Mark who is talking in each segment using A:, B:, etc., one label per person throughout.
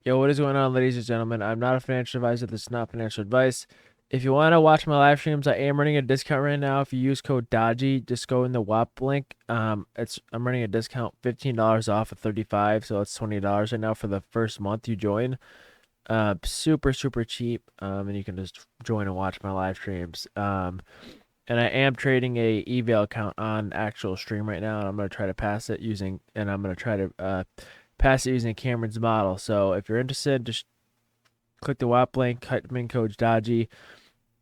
A: Yo, what is going on, ladies and gentlemen? I'm not a financial advisor. This is not financial advice. If you want to watch my live streams, I am running a discount right now. If you use code Dodgy, just go in the WAP link. I'm running a discount, $15 off of 35, so it's $20 right now for the first month you join. Super cheap. And you can just join and watch my live streams. And I am trading a eval account on actual stream right now, and I'm gonna try to pass it using Cameron's model. So if you're interested, just click the WAP link, type in code Dodgy,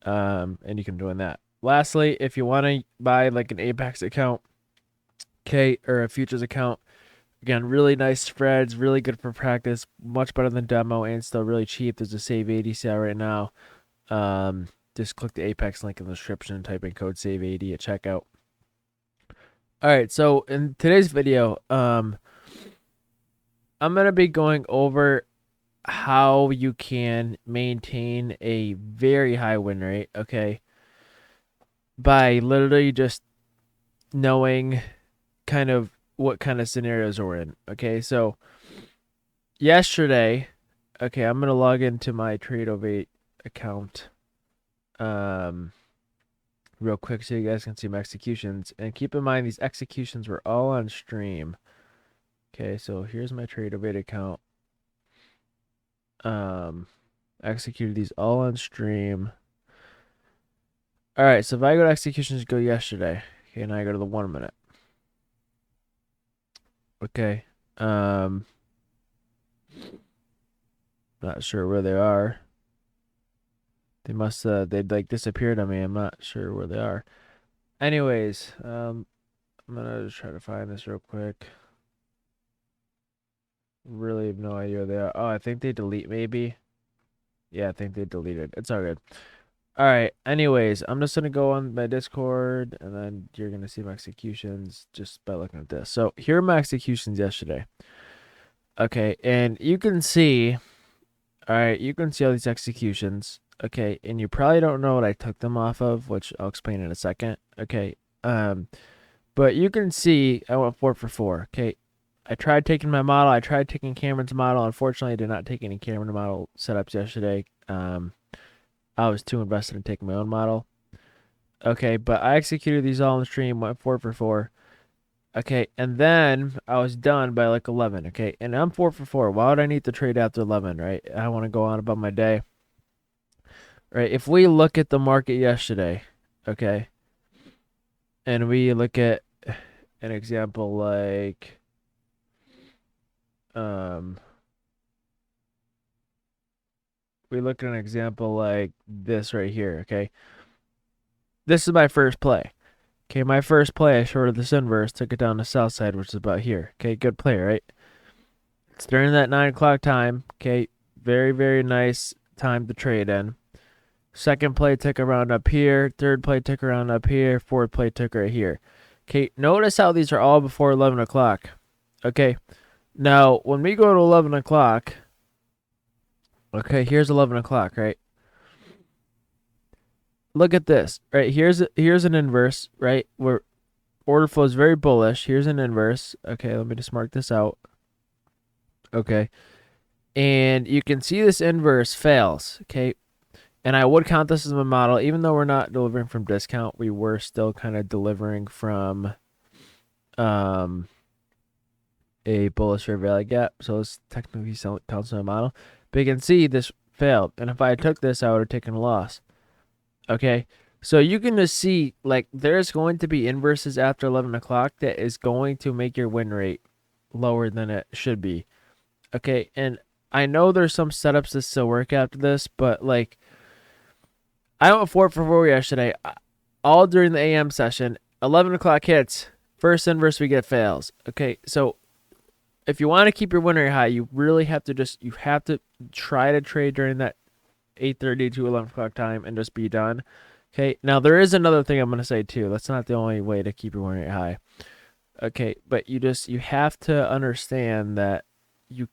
A: and you can join that. Lastly, if you want to buy like an Apex account, or a futures account, again, really nice spreads, really good for practice, much better than demo, and still really cheap. There's a Save 80 sale right now. Just click the Apex link in the description and type in code Save 80 at checkout. All right, so in today's video, I'm gonna be going over how you can maintain a very high win rate, okay, by literally just knowing kind of what kind of scenarios we're in. Okay, so yesterday, okay, I'm gonna log into my Tradeify account real quick so you guys can see my executions. And keep in mind these executions were all on stream. Okay, so here's my Tradeify account. Executed these all on stream. All right, so if I go to executions, go yesterday. Okay, and I go to the 1 minute. Okay. Not sure where they are. They'd like disappeared on me. I'm not sure where they are. Anyways, I'm gonna just try to find this real quick. Really have no idea where they are. Oh, I think they delete maybe. Yeah, I think they deleted. It's all good. All right. Anyways, I'm just gonna go on my Discord, and then you're gonna see my executions just by looking at this. So here are my executions yesterday. Okay, and you can see, all right, you can see all these executions. Okay, and you probably don't know what I took them off of, which I'll explain in a second. Okay, but you can see I went 4 for 4. Okay, I tried taking my model. I tried taking Cameron's model. Unfortunately, I did not take any Cameron model setups yesterday. I was too invested in taking my own model. Okay, but I executed these all on the stream, went 4 for 4. Okay, and then I was done by like 11. Okay, and I'm 4 for 4. Why would I need to trade after 11, right? I want to go on about my day. Right, if we look at the market yesterday, okay, and we look at an example like, we look at an example like this right here, okay? This is my first play. Okay, my first play, I shorted this inverse, took it down to south side, which is about here. Okay, good play, right? It's during that 9 o'clock time. Okay, very nice time to trade in. Second play took around up here. Third play took around up here. Fourth play took right here. Okay, notice how these are all before 11 o'clock. Okay, now when we go to 11 o'clock, okay, here's 11 o'clock, right? Look at this, right? Here's an inverse, right? Where order flow is very bullish. Here's an inverse. Okay, let me just mark this out. Okay, and you can see this inverse fails. Okay, and I would count this as my model, even though we're not delivering from discount. We were still kind of delivering from a bullish fair value gap, so it's technically counts as my model. But you can see this failed, and if I took this, I would have taken a loss. Okay, so you can just see like there's going to be inverses after 11 o'clock that is going to make your win rate lower than it should be. Okay, and I know there's some setups that still work after this, but like I went 4 for 4 yesterday, all during the AM session. 11 o'clock hits, first inverse we get fails. Okay, so if you want to keep your win rate high, you really have to try to trade during that 8:30 to 11 o'clock time and just be done. Okay, now there is another thing I'm going to say too. That's not the only way to keep your win rate high. Okay, but you have to understand that you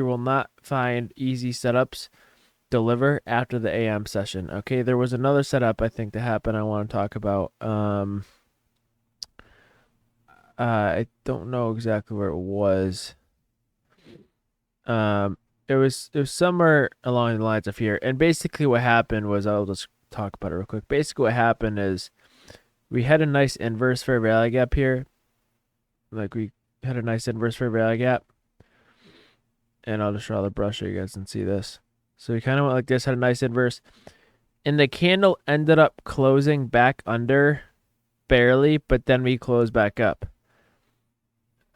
A: will not find easy setups deliver after the AM session. Okay, there was another setup I think that happened I want to talk about. I don't know exactly where it was. it was somewhere along the lines of here. And basically what happened was, I'll just talk about it real quick. Basically what happened is we had a nice inverse fair value gap here. Like we had a nice inverse fair value gap. And I'll just draw the brush so you guys can see this. So we kind of went like this, had a nice inverse. And the candle ended up closing back under barely, but then we closed back up.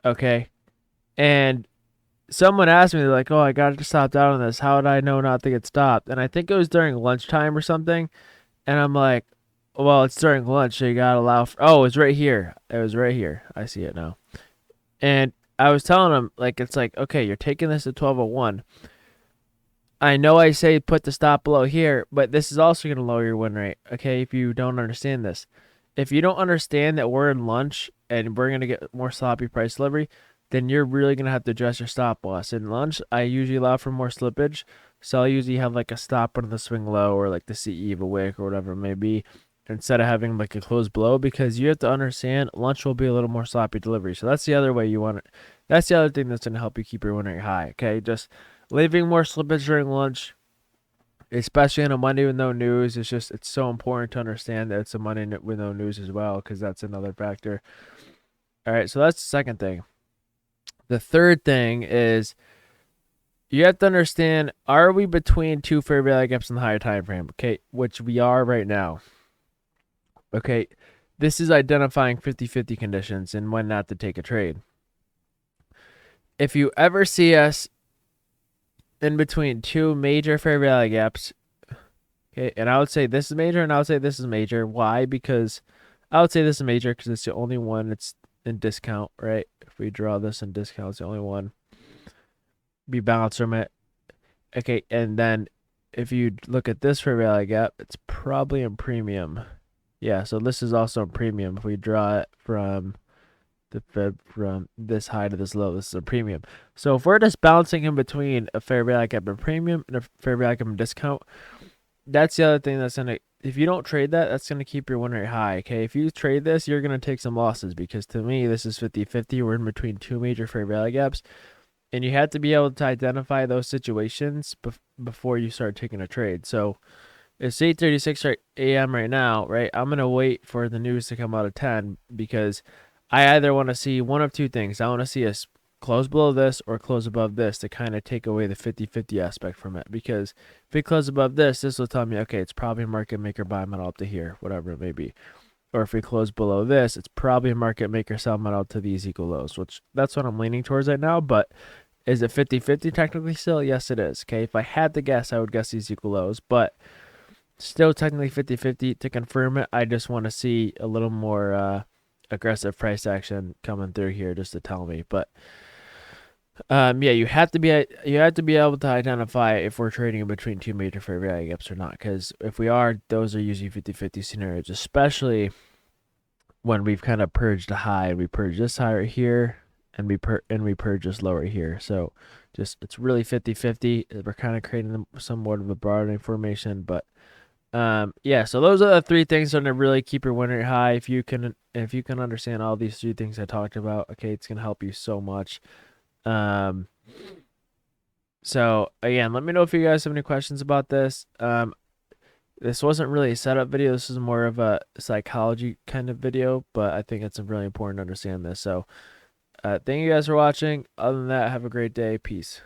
A: Okay. And someone asked me, like, oh, I got to stop down on this. How would I know not to get stopped? And I think it was during lunchtime or something. And I'm like, well, it's during lunch, so you got to allow. Oh, it's right here. It was right here. I see it now. And I was telling him, like, it's like, okay, you're taking this at 12:01. I know I say put the stop below here, but this is also going to lower your win rate, okay, if you don't understand this. If you don't understand that we're in lunch and we're going to get more sloppy price delivery, then you're really going to have to adjust your stop loss. In lunch, I usually allow for more slippage, so I'll usually have like a stop under the swing low or like the CE of a wick or whatever it may be, instead of having like a close below, because you have to understand lunch will be a little more sloppy delivery. So that's the other way you want it. That's the other thing that's going to help you keep your win rate high, okay? Just leaving more slippage during lunch, especially on a Monday with no news, it's so important to understand that it's a Monday with no news as well, because that's another factor. All right, so that's the second thing. The third thing is you have to understand, are we between two fair value gaps in the higher time frame? Okay, which we are right now. Okay, this is identifying 50-50 conditions and when not to take a trade. If you ever see us in between two major fair value gaps, okay, and I would say this is major and I would say this is major. Why? Because I would say this is major because it's the only one that's in discount, right? If we draw this in discount, it's the only one. Be balanced from it. Okay, and then if you look at this fair value gap, it's probably in premium. Yeah, so this is also in premium. If we draw it from from this high to this low, this is a premium. So if we're just bouncing in between a fair value gap and premium and a fair value gap and discount, that's the other thing that's gonna, if you don't trade that, that's gonna keep your win rate high. Okay, if you trade this, you're gonna take some losses, because to me this is 50-50. We're in between two major fair value gaps, and you have to be able to identify those situations before you start taking a trade. So it's 8:36 a.m. right now, right? I'm gonna wait for the news to come out at 10, because I either want to see one of two things. I want to see us close below this or close above this to kind of take away the 50-50 aspect from it. Because if we close above this, this will tell me, okay, it's probably a market maker buy model up to here, whatever it may be. Or if we close below this, it's probably a market maker sell model to these equal lows, which that's what I'm leaning towards right now. But is it 50-50 technically still? Yes, it is. Okay, if I had to guess, I would guess these equal lows, but still technically 50-50. To confirm it, I just want to see a little more aggressive price action coming through here just to tell me. But yeah, you have to be able to identify if we're trading in between two major fair value gaps or not, because if we are, those are usually 50-50 scenarios, especially when we've kind of purged a high. We purge this high right here, and we purge this lower here. So just, it's really 50-50. We're kind of creating somewhat of a broadening formation, but yeah, so those are the three things that are gonna really keep your win rate high. If you can understand all these three things I talked about, okay, it's gonna help you so much. So again, let me know if you guys have any questions about this. This wasn't really a setup video. This is more of a psychology kind of video, but I think it's really important to understand this. So thank you guys for watching. Other than that, have a great day. Peace.